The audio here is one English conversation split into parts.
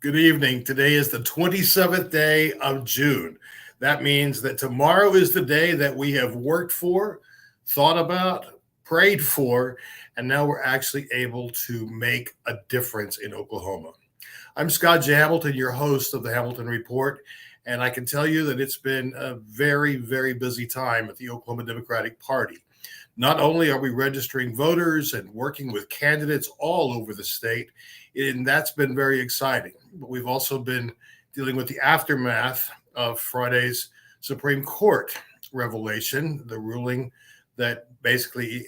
Good evening. Today is the 27th day of June. That means that tomorrow is the day that we have worked for, thought about, prayed for, and now we're actually able to make a difference in Oklahoma. I'm Scott J. Hamilton, your host of the Hamilton Report, and I can tell you that it's been a very, very busy time at the Oklahoma Democratic Party. Not only are we registering voters and working with candidates all over the state, and that's been very exciting, but we've also been dealing with the aftermath of Friday's Supreme Court revelation, the ruling that basically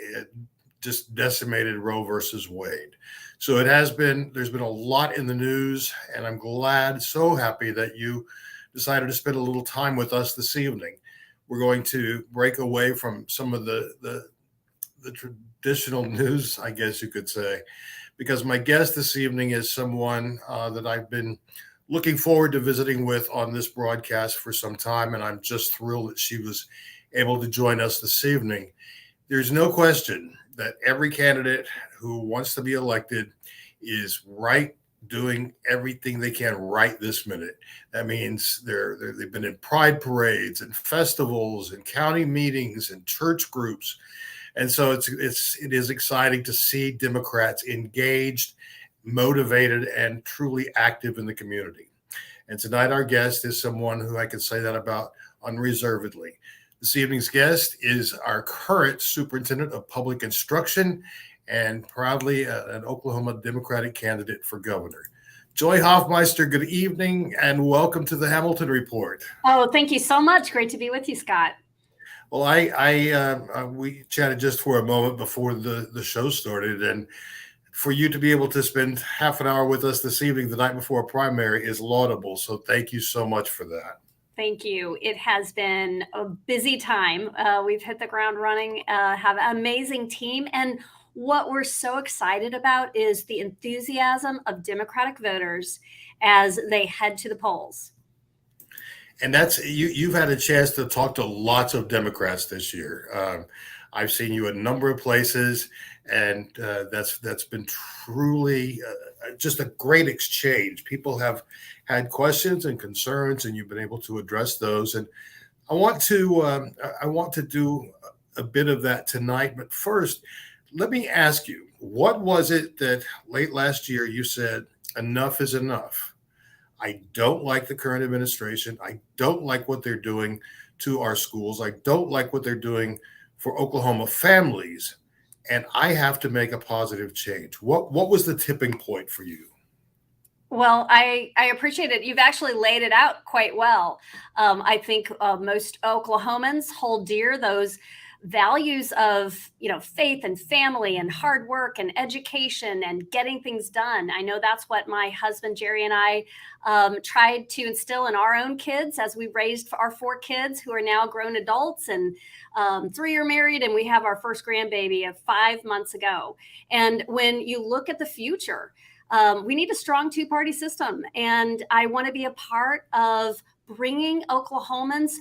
just decimated Roe versus Wade. So there's been a lot in the news, and I'm glad, so happy that you decided to spend a little time with us this evening. We're going to break away from some of the traditional news, I guess you could say, because my guest this evening is someone that I've been looking forward to visiting with on this broadcast for some time, and I'm just thrilled that she was able to join us this evening. There's no question that every candidate who wants to be elected is doing everything they can right this minute. That means they've been in pride parades and festivals and county meetings and church groups. And so it is exciting to see Democrats engaged, motivated, and truly active in the community. And tonight our guest is someone who I can say that about unreservedly. This evening's guest is our current Superintendent of Public Instruction and proudly an Oklahoma Democratic candidate for governor. Joy Hofmeister, good evening and welcome to the Hamilton Report. Oh, thank you so much. Great to be with you, Scott. Well, we chatted just for a moment before the show started, and for you to be able to spend half an hour with us this evening, the night before a primary, is laudable. So thank you so much for that. Thank you. It has been a busy time. We've hit the ground running, have an amazing team. And what we're so excited about is the enthusiasm of Democratic voters as they head to the polls. And you've had a chance to talk to lots of Democrats this year. I've seen you a number of places, and that's been truly just a great exchange. People have had questions and concerns, and you've been able to address those. And I want to do a bit of that tonight. But first, let me ask you, what was it that late last year you said, enough is enough? I don't like the current administration. I don't like what they're doing to our schools. I don't like what they're doing for Oklahoma families. And I have to make a positive change. What was the tipping point for you? Well, I appreciate it. You've actually laid it out quite well. I think most Oklahomans hold dear those values of, faith and family and hard work and education and getting things done. I know that's what my husband, Jerry, and I tried to instill in our own kids as we raised our 4 kids who are now grown adults, and 3 are married, and we have our first grandbaby of 5 months ago. And when you look at the future, we need a strong 2-party system. And I want to be a part of bringing Oklahomans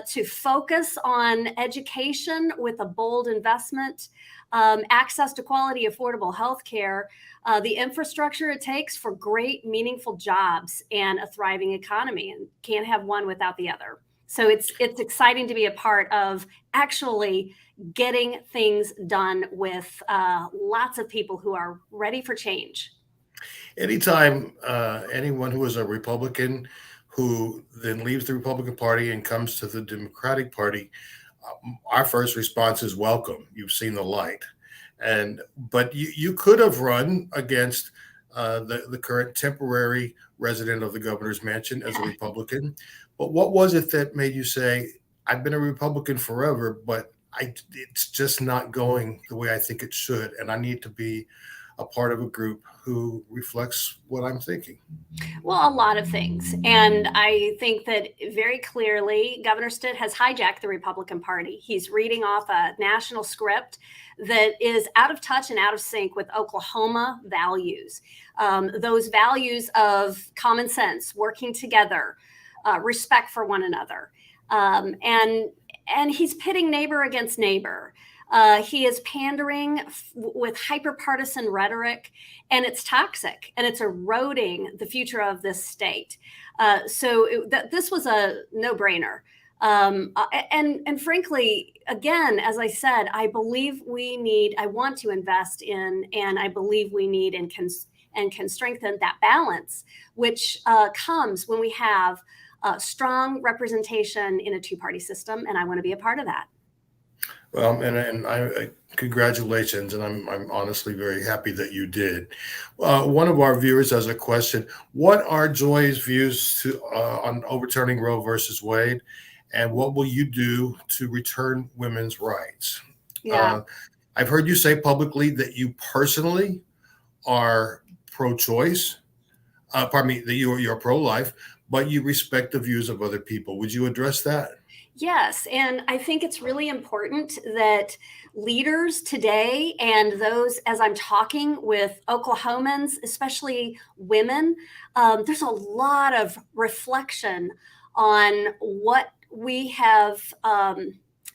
to focus on education with a bold investment, access to quality, affordable health care, the infrastructure it takes for great, meaningful jobs and a thriving economy, and can't have one without the other. So it's exciting to be a part of actually getting things done with lots of people who are ready for change. Anytime anyone who is a Republican who then leaves the Republican Party and comes to the Democratic Party, our first response is welcome. You've seen the light. But you could have run against the current temporary resident of the governor's mansion as a Republican. But what was it that made you say, I've been a Republican forever, but it's just not going the way I think it should, and I need to be a part of a group who reflects what I'm thinking? Well, a lot of things. And I think that very clearly, Governor Stitt has hijacked the Republican Party. He's reading off a national script that is out of touch and out of sync with Oklahoma values. Those values of common sense, working together, respect for one another. And he's pitting neighbor against neighbor. He is pandering with hyperpartisan rhetoric, and it's toxic and it's eroding the future of this state. This was a no-brainer. And frankly, again, as I said, I believe I want to invest in, and I believe we need and can strengthen that balance, which comes when we have strong representation in a two-party system, and I want to be a part of that. Well, and I congratulations, and I'm honestly very happy that you did. One of our viewers has a question: what are Joy's views on overturning Roe versus Wade, and what will you do to return women's rights? Yeah. I've heard you say publicly that you personally are pro-choice. Pardon me, that you're pro-life, but you respect the views of other people. Would you address that? Yes, and I think it's really important that leaders today and those, as I'm talking with Oklahomans, especially women, there's a lot of reflection on what we have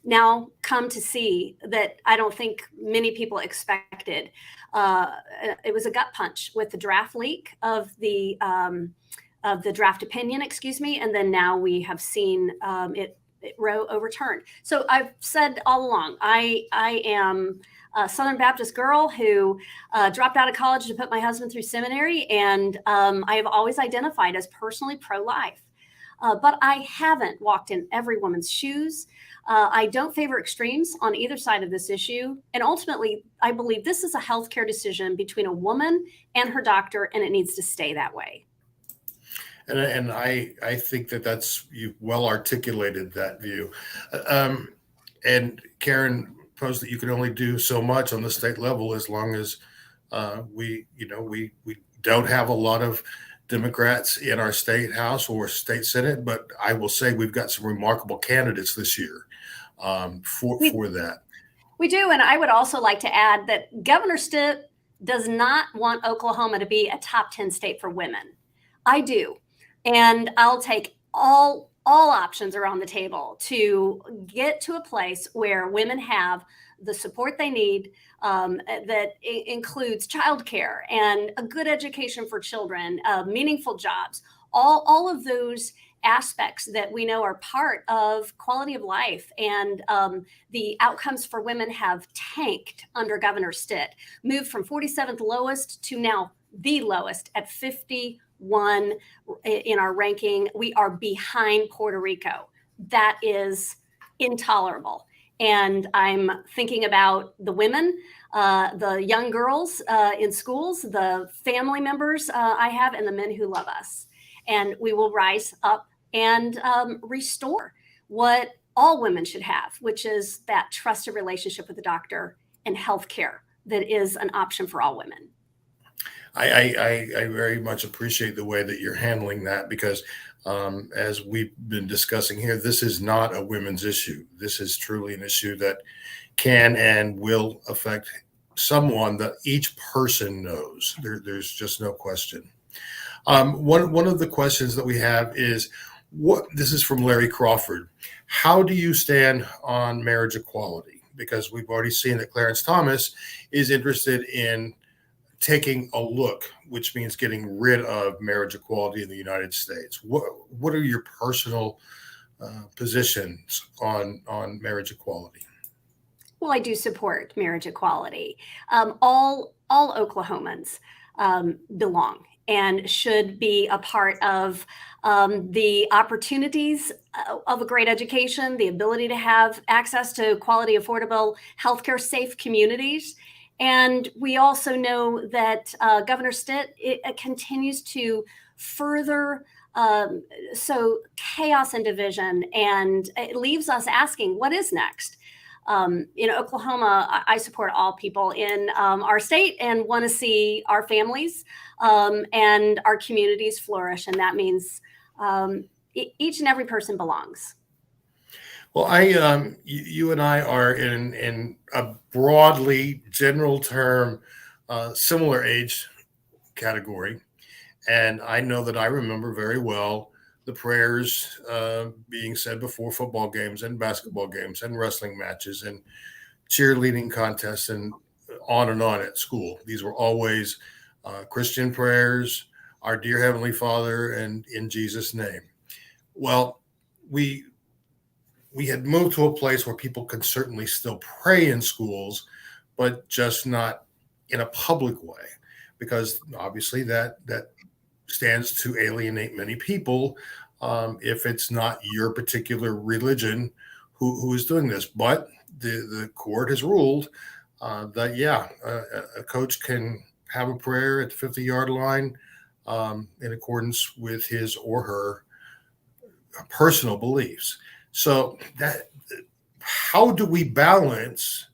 now come to see that I don't think many people expected. It was a gut punch with the draft leak of the draft opinion, excuse me, and then now we have seen Roe overturned. So I've said all along, I am a Southern Baptist girl who dropped out of college to put my husband through seminary, and I have always identified as personally pro-life. But I haven't walked in every woman's shoes. I don't favor extremes on either side of this issue. And ultimately, I believe this is a healthcare decision between a woman and her doctor, and it needs to stay that way. And I think that's you've well articulated that view. And Karen posed that you can only do so much on the state level as long as we don't have a lot of Democrats in our state house or state senate. But I will say we've got some remarkable candidates this year for that. We do, and I would also like to add that Governor Stitt does not want Oklahoma to be a top 10 state for women. I do. And I'll take all options are on the table to get to a place where women have the support they need, that includes childcare and a good education for children, meaningful jobs, all of those aspects that we know are part of quality of life. And the outcomes for women have tanked under Governor Stitt, moved from 47th lowest to now the lowest at 51 in our ranking. We are behind Puerto Rico. That is intolerable. And I'm thinking about the women, the young girls in schools, the family members I have, and the men who love us. And we will rise up and restore what all women should have, which is that trusted relationship with the doctor and healthcare that is an option for all women. I very much appreciate the way that you're handling that because, as we've been discussing here, this is not a women's issue. This is truly an issue that can and will affect someone that each person knows. There's just no question. One of the questions that we have is, this is from Larry Crawford. How do you stand on marriage equality? Because we've already seen that Clarence Thomas is interested in taking a look, which means getting rid of marriage equality in the United States. What are your personal positions on marriage equality? Well, I do support marriage equality. All Oklahomans belong and should be a part of the opportunities of a great education, the ability to have access to quality, affordable healthcare, safe communities. And we also know that Governor Stitt continues to further sow chaos and division, and it leaves us asking, what is next? In Oklahoma, I support all people in our state and want to see our families and our communities flourish. And that means each and every person belongs. Well, you and I are in a broadly general term, similar age category. And I know that I remember very well the prayers being said before football games and basketball games and wrestling matches. And cheerleading contests and on at school. These were always Christian prayers, our dear Heavenly Father, and in Jesus' name. Well, we we had moved to a place where people can certainly still pray in schools, but just not in a public way, because obviously that stands to alienate many people if it's not your particular religion who is doing this. But the court has ruled that yeah, a coach can have a prayer at the 50-yard line in accordance with his or her personal beliefs. So that how do we balance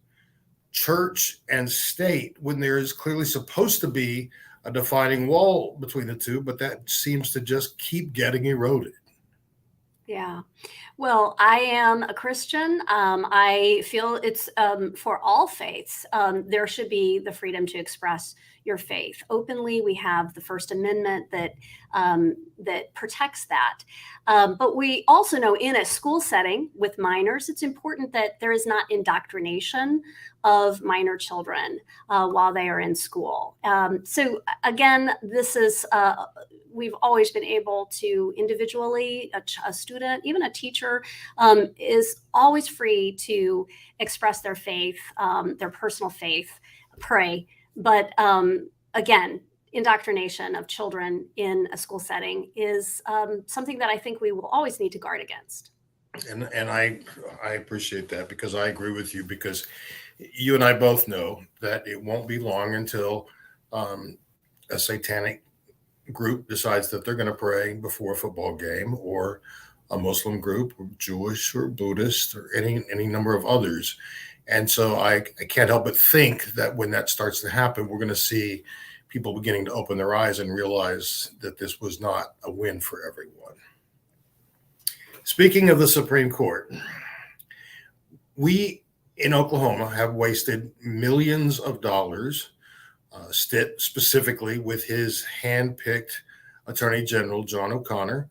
church and state when there is clearly supposed to be a defining wall between the two, but that seems to just keep getting eroded? Yeah. Well, I am a Christian. I feel it's for all faiths. There should be the freedom to express your faith openly. We have the First Amendment that protects that. But we also know in a school setting with minors, it's important that there is not indoctrination of minor children while they are in school. So again, this is we've always been able to individually, a student, even a teacher, is always free to express their faith, their personal faith, pray. But again, indoctrination of children in a school setting is something that I think we will always need to guard against. And I appreciate that because I agree with you because you and I both know that it won't be long until a satanic group decides that they're going to pray before a football game, or a Muslim group, or Jewish or Buddhist, or any number of others. And so I can't help but think that when that starts to happen, we're going to see people beginning to open their eyes and realize that this was not a win for everyone. Speaking of the Supreme Court, we in Oklahoma have wasted millions of dollars, Stitt specifically with his hand-picked Attorney General John O'Connor,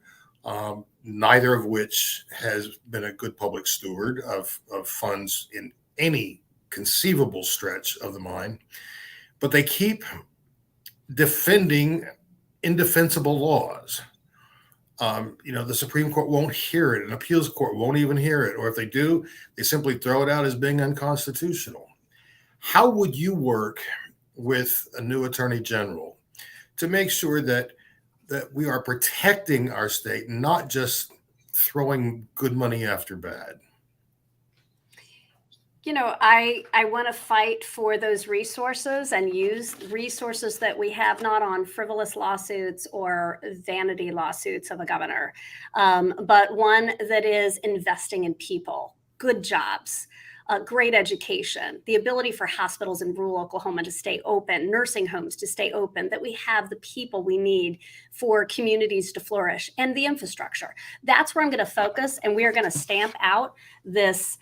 neither of which has been a good public steward of funds in any conceivable stretch of the mind. But they keep defending indefensible laws. The Supreme Court won't hear it. An appeals court won't even hear it. Or if they do, they simply throw it out as being unconstitutional. How would you work with a new attorney general to make sure that we are protecting our state, not just throwing good money after bad? I want to fight for those resources and use resources that we have, not on frivolous lawsuits or vanity lawsuits of a governor, but one that is investing in people, good jobs, great education, the ability for hospitals in rural Oklahoma to stay open, nursing homes to stay open, that we have the people we need for communities to flourish, and the infrastructure. That's where I'm going to focus, and we are going to stamp out this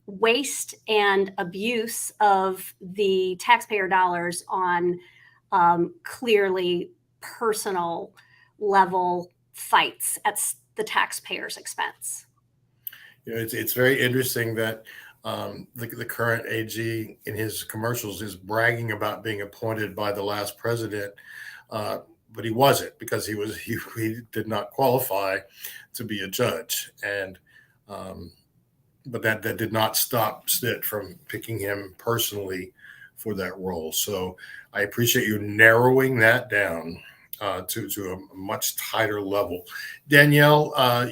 waste and abuse of the taxpayer dollars on clearly personal level fights at the taxpayer's expense. It's very interesting that the current AG in his commercials is bragging about being appointed by the last president, but he wasn't, because he did not qualify to be a judge, and but that did not stop Stitt from picking him personally for that role. So I appreciate you narrowing that down to a much tighter level. Danielle,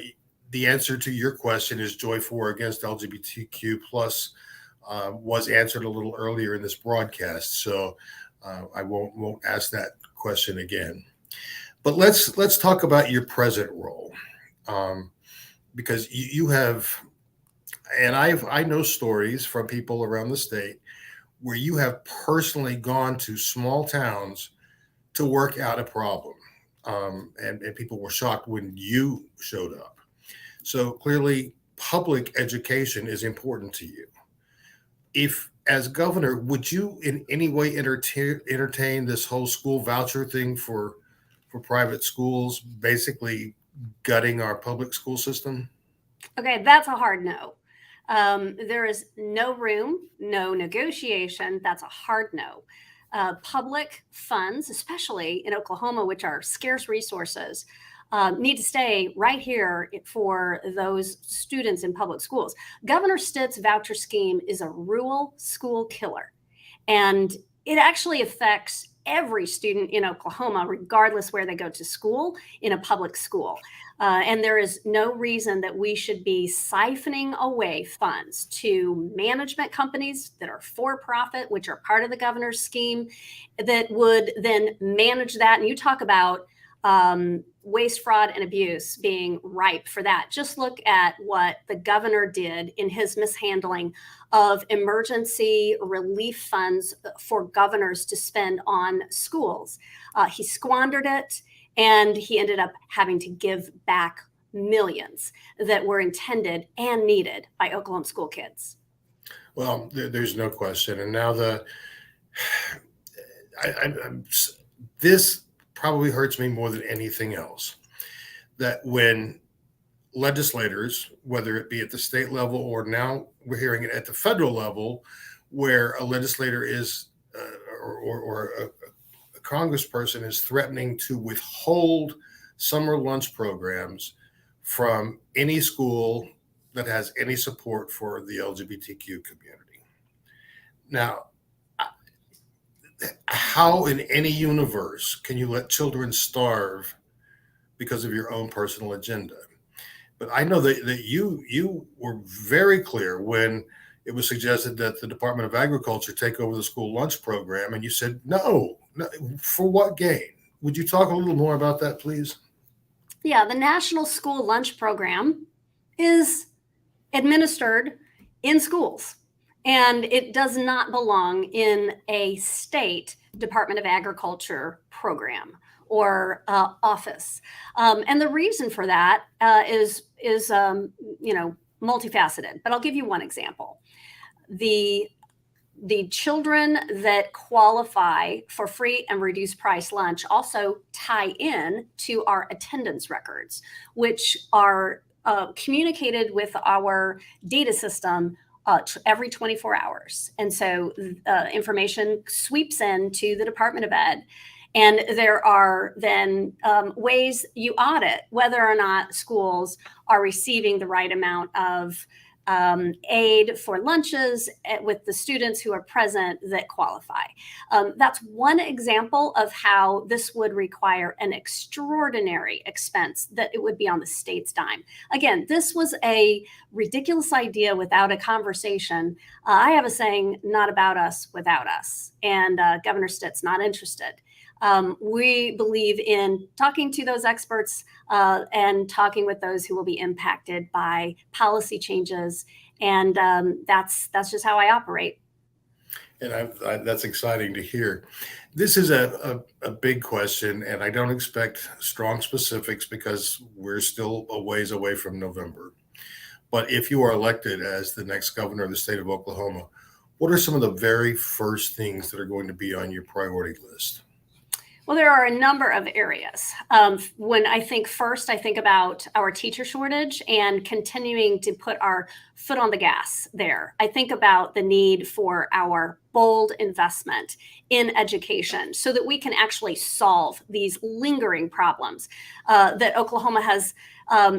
the answer to your question is Joy for against LGBTQ plus was answered a little earlier in this broadcast, so I won't ask that question again. But let's talk about your present role, because you have, and I know stories from people around the state where you have personally gone to small towns to work out a problem, and people were shocked when you showed up. So clearly, public education is important to you. If, as governor, would you in any way entertain this whole school voucher thing for private schools, basically gutting our public school system? Okay, that's a hard no. There is no room, no negotiation. That's a hard no. Public funds, especially in Oklahoma, which are scarce resources, need to stay right here for those students in public schools. Governor Stitt's voucher scheme is a rural school killer, and it actually affects every student in Oklahoma, regardless where they go to school, in a public school. And there is no reason that we should be siphoning away funds to management companies that are for profit, which are part of the governor's scheme, that would then manage that. And you talk about waste, fraud, and abuse being ripe for that. Just look at what the governor did in his mishandling of emergency relief funds for governors to spend on schools. He squandered it, and he ended up having to give back millions that were intended and needed by Oklahoma school kids. Well, there's no question. And now this probably hurts me more than anything else, that when legislators, whether it be at the state level or now we're hearing it at the federal level, where a legislator is or a congressperson is threatening to withhold summer lunch programs from any school that has any support for the LGBTQ community. Now, how in any universe can you let children starve because of your own personal agenda? But I know that you were very clear when it was suggested that the Department of Agriculture take over the school lunch program, and you said no, for what gain? Would you talk a little more about that, please? Yeah, the National School Lunch Program is administered in schools, and it does not belong in a state Department of Agriculture program or office. And the reason for that is multifaceted. But I'll give you one example. The children that qualify for free and reduced price lunch also tie in to our attendance records, which are communicated with our data system every 24 hours. And so information sweeps in to the Department of Ed. And there are then ways you audit whether or not schools are receiving the right amount of aid for lunches with the students who are present that qualify. That's one example of how this would require an extraordinary expense that it would be on the state's dime. Again, this was a ridiculous idea without a conversation. I have a saying, not about us, without us. And Governor Stitt's not interested. We believe in talking to those experts and talking with those who will be impacted by policy changes. And that's just how I operate. And that's exciting to hear. This is a big question, and I don't expect strong specifics because we're still a ways away from November. But if you are elected as the next governor of the state of Oklahoma, what are some of the very first things that are going to be on your priority list? Well, there are a number of areas. When I think first, I think about our teacher shortage and continuing to put our foot on the gas there. I think about the need for our bold investment in education so that we can actually solve these lingering problems that Oklahoma has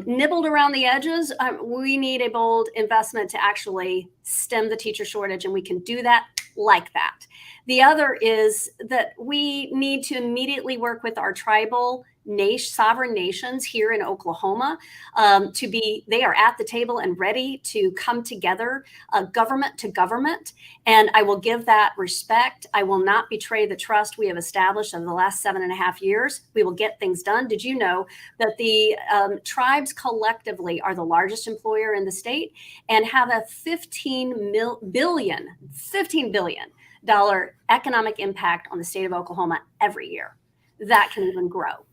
nibbled around the edges. We need a bold investment to actually stem the teacher shortage, and we can do that like that. The other is that we need to immediately work with our tribal sovereign nations here in Oklahoma they are at the table and ready to come together, government to government. And I will give that respect. I will not betray the trust we have established over the last 7.5 years. We will get things done. Did you know that the tribes collectively are the largest employer in the state and have a $15 billion economic impact on the state of Oklahoma every year? That can even grow.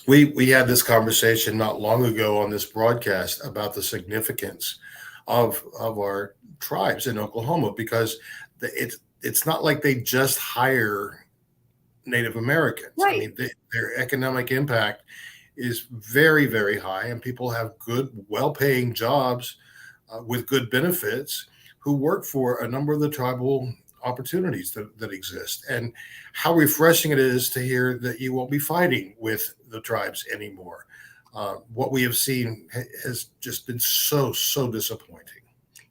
We had this conversation not long ago on this broadcast about the significance of our tribes in Oklahoma, because it's not like they just hire Native Americans. Right. I mean, their economic impact is very, very high, and people have good, well-paying jobs with good benefits who work for a number of the tribal opportunities that exist. And how refreshing it is to hear that you won't be fighting with the tribes anymore. What we have seen has just been so disappointing.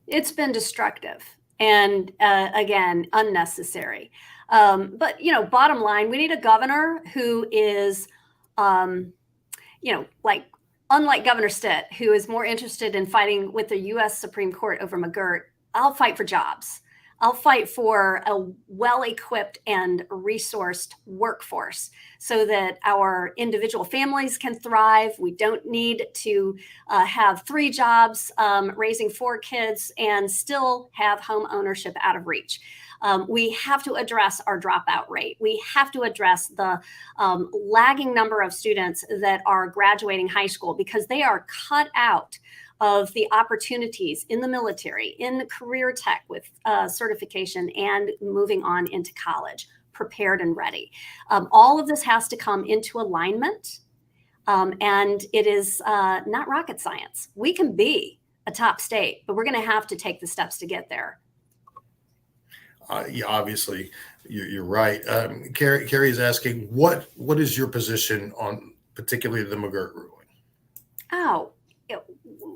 It's been destructive and again, unnecessary. But, bottom line, we need a governor who is, like, unlike Governor Stitt, who is more interested in fighting with the U.S. Supreme Court over McGirt. I'll fight for jobs. I'll fight for a well-equipped and resourced workforce so that our individual families can thrive. We don't need to have 3 jobs, raising 4 kids, and still have home ownership out of reach. We have to address our dropout rate. We have to address the lagging number of students that are graduating high school because they are cut out of the opportunities in the military, in the career tech with certification, and moving on into college, prepared and ready. All of this has to come into alignment, and it is not rocket science. We can be a top state, but we're going to have to take the steps to get there. Yeah, obviously, you're right. Carrie is asking, what is your position on particularly the McGirt ruling? Oh,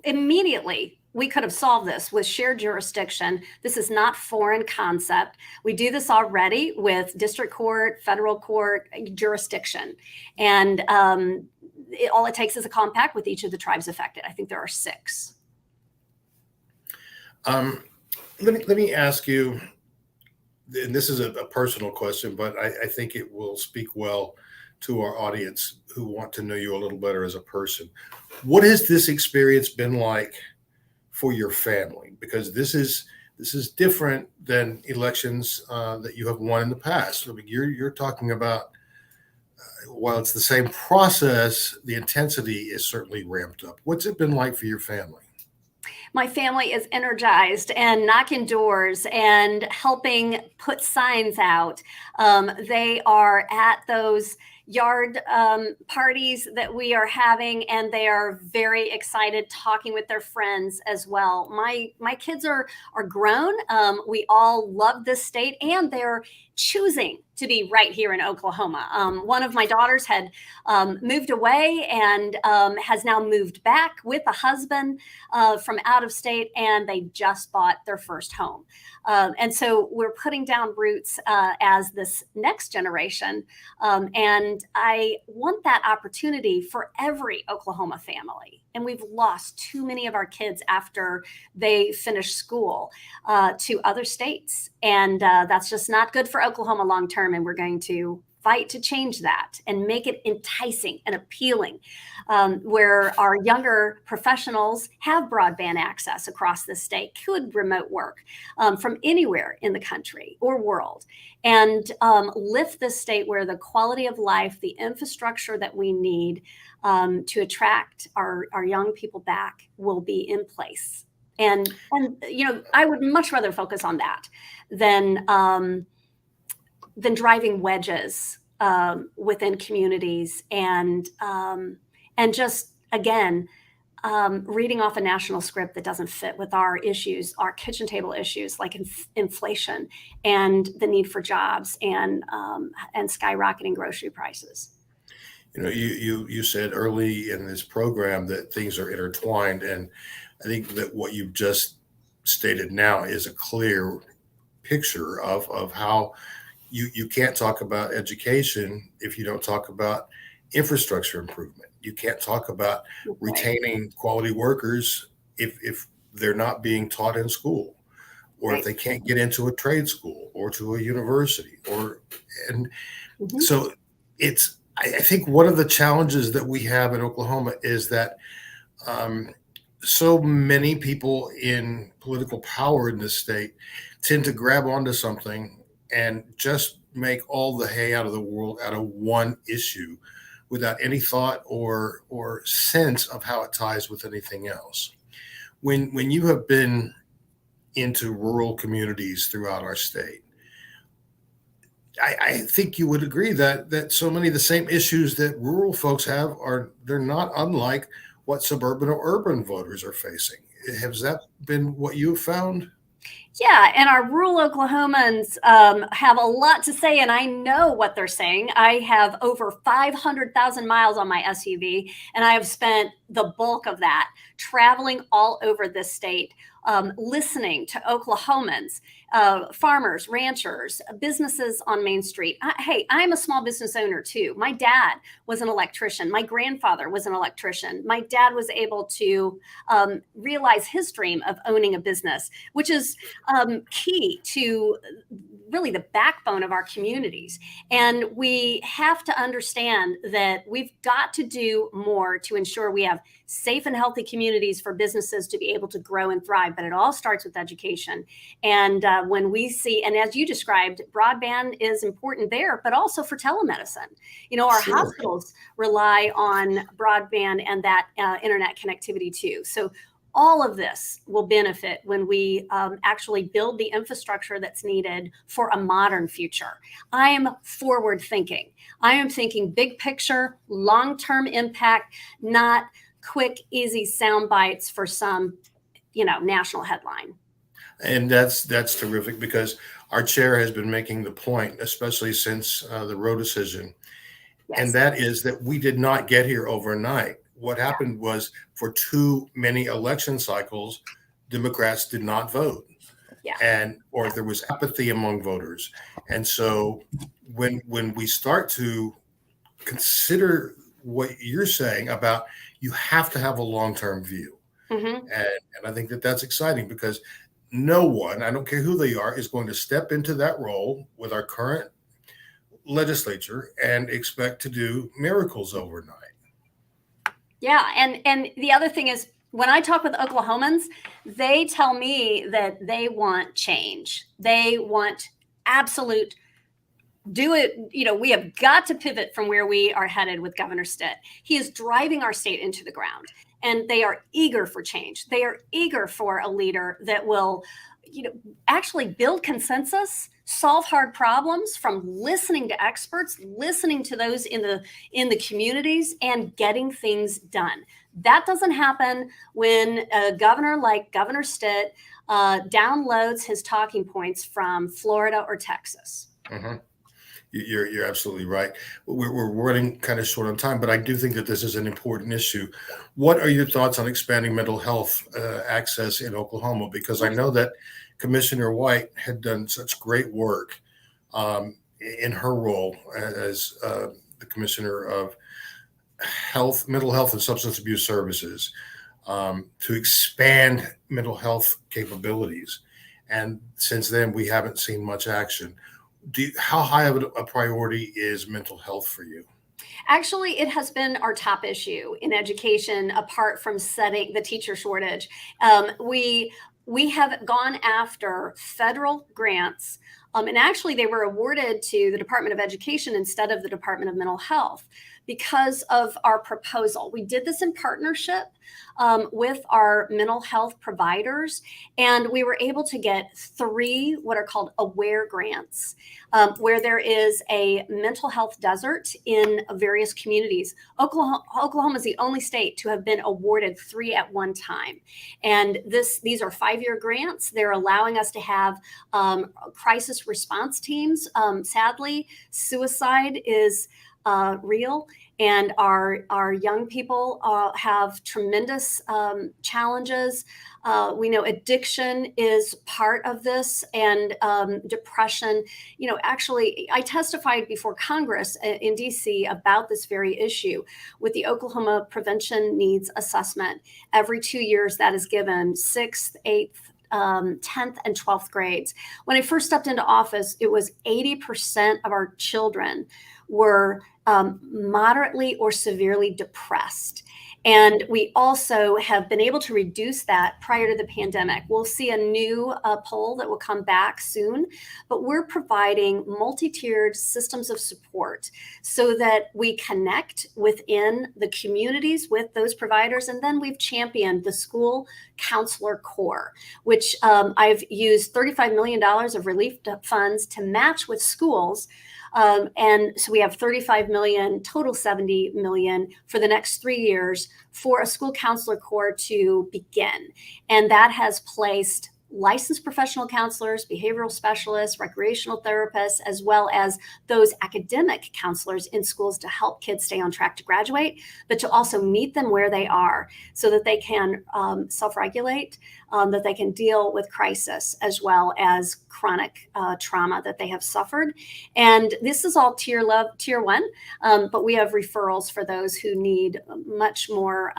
immediately we could have solved this with shared jurisdiction. This is not foreign concept. We do this already with district court, federal court jurisdiction. And all it takes is a compact with each of the tribes affected. I think there are 6. Let me ask you, and this is a personal question, but I think it will speak well to our audience who want to know you a little better as a person. What has this experience been like for your family? Because this is different than elections that you have won in the past. I mean, you're talking about, while it's the same process, the intensity is certainly ramped up. What's it been like for your family? My family is energized and knocking doors and helping put signs out. They are at those yard parties that we are having, and they are very excited talking with their friends as well. My kids are grown. We all love this state, and they're choosing to be right here in Oklahoma. One of my daughters had moved away and has now moved back with a husband from out of state, and they just bought their first home. And so we're putting down roots as this next generation. And I want that opportunity for every Oklahoma family. And we've lost too many of our kids after they finish school to other states. And that's just not good for Oklahoma long term. And we're going to fight to change that and make it enticing and appealing, where our younger professionals have broadband access across the state, could remote work from anywhere in the country or world, and lift the state where the quality of life, the infrastructure that we need to attract our young people back will be in place. And I would much rather focus on that than driving wedges within communities and just, again, reading off a national script that doesn't fit with our issues, our kitchen table issues like inflation and the need for jobs and skyrocketing grocery prices. You said early in this program that things are intertwined, and I think that what you've just stated now is a clear picture of how you can't talk about education if you don't talk about infrastructure improvement. You can't talk about retaining quality workers if they're not being taught in school, or if they can't get into a trade school or to a university, so I think one of the challenges that we have in Oklahoma is that so many people in political power in this state tend to grab onto something and just make all the hay out of the world out of one issue without any thought or sense of how it ties with anything else. When you have been into rural communities throughout our state, I think you would agree that so many of the same issues that rural folks have they're not unlike what suburban or urban voters are facing. Has that been what you found? Yeah, and our rural Oklahomans have a lot to say, and I know what they're saying. I have over 500,000 miles on my SUV, and I have spent the bulk of that traveling all over this state, listening to Oklahomans, farmers, ranchers, businesses on Main Street. Hey, I'm a small business owner too. My dad was an electrician. My grandfather was an electrician. My dad was able to realize his dream of owning a business, which is key to really the backbone of our communities. And we have to understand that we've got to do more to ensure we have safe and healthy communities for businesses to be able to grow and thrive. But it all starts with education. And when we see, and as you described, broadband is important there, but also for telemedicine. You know, our hospitals rely on broadband and that internet connectivity too. So all of this will benefit when we actually build the infrastructure that's needed for a modern future. I am forward thinking. I am thinking big picture, long-term impact, not quick, easy sound bites for some, national headline. And that's terrific, because our chair has been making the point, especially since the Roe decision, and Yes. that is that we did not get here overnight. What happened was, for too many election cycles, Democrats did not vote, Yeah. or there was apathy among voters. And so when we start to consider what you're saying about, you have to have a long-term view. Mm-hmm. And I think that that's exciting, because no one, I don't care who they are, is going to step into that role with our current legislature and expect to do miracles overnight. Yeah, and the other thing is, when I talk with Oklahomans, they tell me that they want change. They want absolute do it. We have got to pivot from where we are headed with Governor Stitt. He is driving our state into the ground, and they are eager for change. They are eager for a leader that will, actually build consensus, solve hard problems, from listening to experts, listening to those in the communities, and getting things done. That doesn't happen when a governor like Governor Stitt downloads his talking points from Florida or Texas. Mm-hmm. You're absolutely right. We're running kind of short on time, but I do think that this is an important issue. What are your thoughts on expanding mental health access in Oklahoma? Because I know that Commissioner White had done such great work in her role as the Commissioner of Mental Health and Substance Abuse Services, to expand mental health capabilities. And since then, we haven't seen much action. How high of a priority is mental health for you? Actually, it has been our top issue in education, apart from setting the teacher shortage. We have gone after federal grants, and actually they were awarded to the Department of Education instead of the Department of Mental Health, because of our proposal. We did this in partnership with our mental health providers, and we were able to get 3 what are called AWARE grants, where there is a mental health desert in various communities. Oklahoma is the only state to have been awarded 3 at one time. And these are 5-year grants. They're allowing us to have crisis response teams. Sadly, suicide is real, and our young people have tremendous challenges. We know addiction is part of this, and depression. Actually, I testified before Congress in DC about this very issue with the Oklahoma Prevention Needs Assessment. Every 2 years that is given, 6th, 8th, 10th and 12th grades. When I first stepped into office, it was 80% of our children were moderately or severely depressed. And we also have been able to reduce that prior to the pandemic. We'll see a new poll that will come back soon, but we're providing multi-tiered systems of support so that we connect within the communities with those providers. And then we've championed the school counselor corps, which I've used $35 million of relief funds to match with schools And so we have 35 million, total 70 million for the next 3 years for a school counselor corps to begin. And that has placed licensed professional counselors, behavioral specialists, recreational therapists, as well as those academic counselors in schools to help kids stay on track to graduate, but to also meet them where they are so that they can self-regulate, that they can deal with crisis as well as chronic trauma that they have suffered. And this is all tier 1, but we have referrals for those who need much more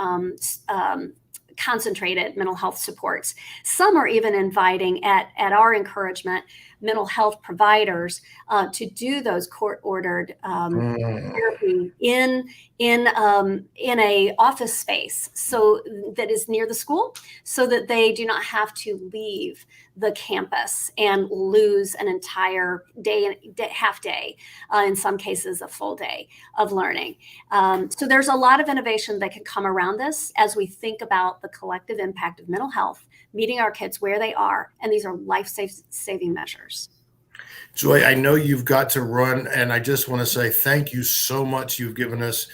concentrated mental health supports. Some are even inviting, at our encouragement, mental health providers to do those court-ordered therapy in a office space, so that is near the school, so that they do not have to leave the campus and lose an entire day, half day, in some cases a full day of learning. So there's a lot of innovation that can come around this as we think about the collective impact of mental health, meeting our kids where they are, and these are life-saving measures. Joy, I know you've got to run, and I just want to say thank you so much. You've given us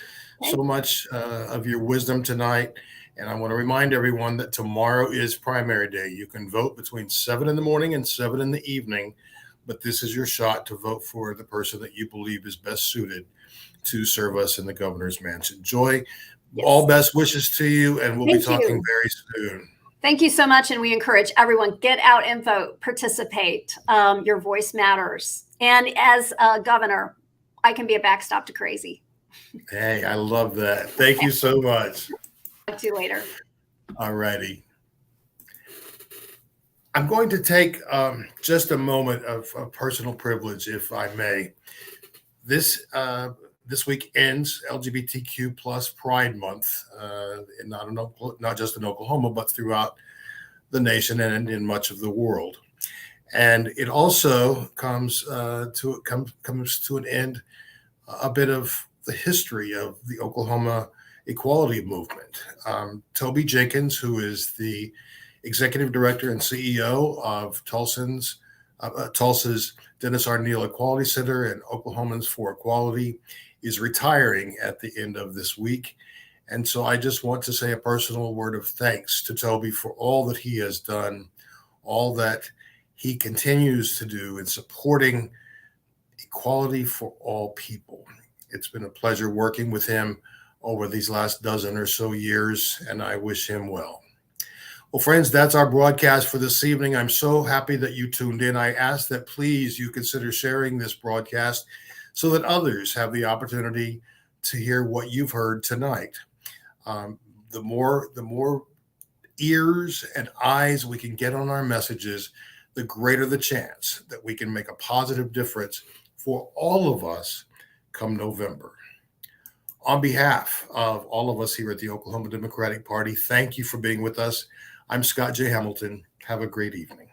so much of your wisdom tonight. And I want to remind everyone that tomorrow is primary day. You can vote between 7 in the morning and 7 in the evening, but this is your shot to vote for the person that you believe is best suited to serve us in the governor's mansion. Joy, all best wishes to you, and we'll be talking very soon. Thank you so much. And we encourage everyone, get out and vote, participate. Your voice matters. And as a governor, I can be a backstop to crazy. Hey, I love that. Thank you so much. Talk to you later. All righty. I'm going to take just a moment of personal privilege, if I may. This week ends LGBTQ plus Pride Month, not just in Oklahoma, but throughout the nation and in much of the world. And it also comes to an end a bit of the history of the Oklahoma equality movement. Toby Jenkins, who is the executive director and CEO of Tulsa's Dennis R. Neal Equality Center and Oklahomans for Equality, is retiring at the end of this week. And so I just want to say a personal word of thanks to Toby for all that he has done, all that he continues to do in supporting equality for all people. It's been a pleasure working with him over these last dozen or so years, and I wish him well. Well, friends, that's our broadcast for this evening. I'm so happy that you tuned in. I ask that please you consider sharing this broadcast so that others have the opportunity to hear what you've heard tonight. The more ears and eyes we can get on our messages, the greater the chance that we can make a positive difference for all of us come November. On behalf of all of us here at the Oklahoma Democratic Party, thank you for being with us. I'm Scott J. Hamilton. Have a great evening.